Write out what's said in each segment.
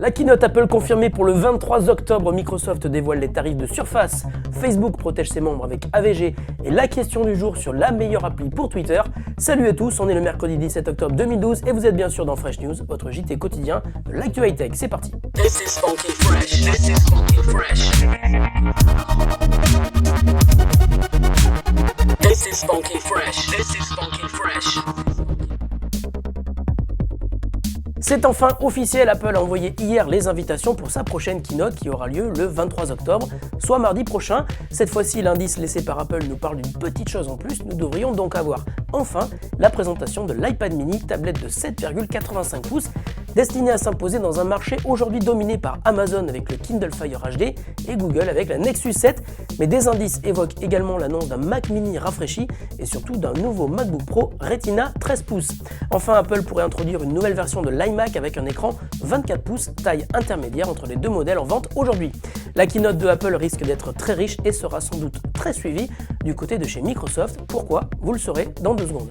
La keynote Apple confirmée pour le 23 octobre, Microsoft dévoile les tarifs de Surface, Facebook protège ses membres avec AVG et la question du jour sur la meilleure appli pour Twitter. Salut à tous, on est le mercredi 17 octobre 2012 et vous êtes bien sûr dans Fresh News, votre JT quotidien de l'actu high-tech. C'est parti. This is funky fresh. This is funky fresh. This is funky fresh. This is funky fresh. C'est enfin officiel, Apple a envoyé hier les invitations pour sa prochaine keynote qui aura lieu le 23 octobre, soit mardi prochain. Cette fois-ci, l'indice laissé par Apple nous parle d'une petite chose en plus, nous devrions donc avoir enfin la présentation de l'iPad mini, tablette de 7,85 pouces, destinée à s'imposer dans un marché aujourd'hui dominé par Amazon avec le Kindle Fire HD et Google avec la Nexus 7, mais des indices évoquent également l'annonce d'un Mac mini rafraîchi et surtout d'un nouveau MacBook Pro Retina 13 pouces. Enfin, Apple pourrait introduire une nouvelle version de l'iMac avec un écran 24 pouces, taille intermédiaire entre les deux modèles en vente aujourd'hui. La keynote de Apple risque d'être très riche et sera sans doute très suivie du côté de chez Microsoft. Pourquoi ? Vous le saurez dans 2 secondes.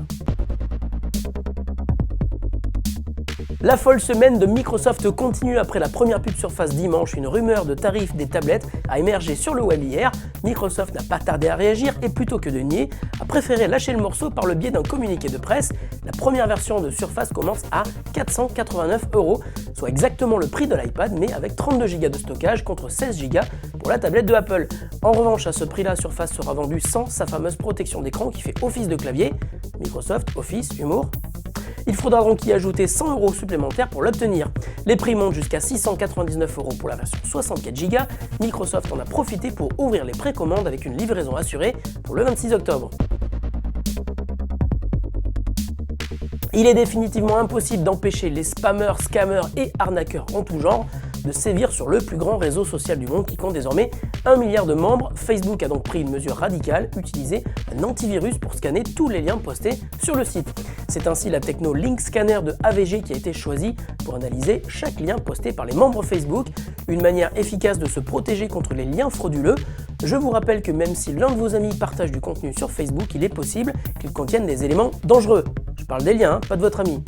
La folle semaine de Microsoft continue après la première pub Surface dimanche. Une rumeur de tarifs des tablettes a émergé sur le web hier. Microsoft n'a pas tardé à réagir et plutôt que de nier, a préféré lâcher le morceau par le biais d'un communiqué de presse. La première version de Surface commence à 489 €, soit exactement le prix de l'iPad mais avec 32 Go de stockage contre 16 Go pour la tablette de Apple. En revanche, à ce prix-là, Surface sera vendue sans sa fameuse protection d'écran qui fait office de clavier. Microsoft, Office, humour. Il faudra donc y ajouter 100 € supplémentaires pour l'obtenir. Les prix montent jusqu'à 699 € pour la version 64 Go. Microsoft en a profité pour ouvrir les précommandes avec une livraison assurée pour le 26 octobre. Il est définitivement impossible d'empêcher les spammers, scammers et arnaqueurs en tout genre de sévir sur le plus grand réseau social du monde qui compte désormais 1 milliard de membres. Facebook a donc pris une mesure radicale, utiliser un antivirus pour scanner tous les liens postés sur le site. C'est ainsi la techno Link Scanner de AVG qui a été choisie pour analyser chaque lien posté par les membres Facebook, une manière efficace de se protéger contre les liens frauduleux. Je vous rappelle que même si l'un de vos amis partage du contenu sur Facebook, il est possible qu'il contienne des éléments dangereux. Je parle des liens, pas de votre ami.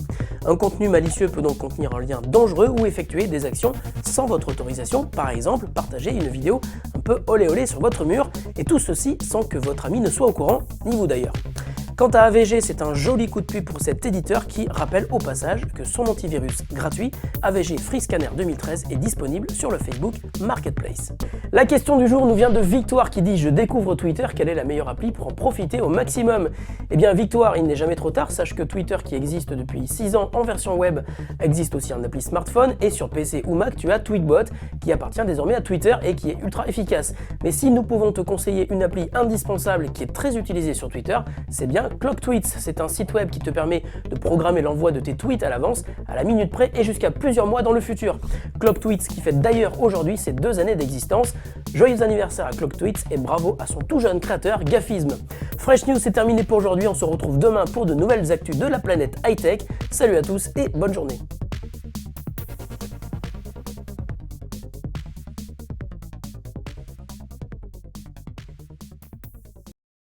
Un contenu malicieux peut donc contenir un lien dangereux ou effectuer des actions sans votre autorisation, par exemple partager une vidéo un peu olé olé sur votre mur, et tout ceci sans que votre ami ne soit au courant, ni vous d'ailleurs. Quant à AVG, c'est un joli coup de pub pour cet éditeur qui rappelle au passage que son antivirus gratuit, AVG Free Scanner 2013, est disponible sur le Facebook Marketplace. La question du jour nous vient de Victoire qui dit « Je découvre Twitter, quelle est la meilleure appli pour en profiter au maximum ?» Eh bien Victoire, il n'est jamais trop tard, sache que Twitter qui existe depuis 6 ans en version web existe aussi en appli smartphone et sur PC ou Mac tu as Tweetbot qui appartient désormais à Twitter et qui est ultra efficace. Mais si nous pouvons te conseiller une appli indispensable qui est très utilisée sur Twitter, c'est bien ClockTweets. C'est un site web qui te permet de programmer l'envoi de tes tweets à l'avance, à la minute près et jusqu'à plusieurs mois dans le futur. ClockTweets qui fête d'ailleurs aujourd'hui ses 2 années d'existence. Joyeux anniversaire à ClockTweets et bravo à son tout jeune créateur Gafisme. Fresh News c'est terminé pour aujourd'hui, on se retrouve demain pour de nouvelles actus de la planète high-tech. Salut à tous et bonne journée.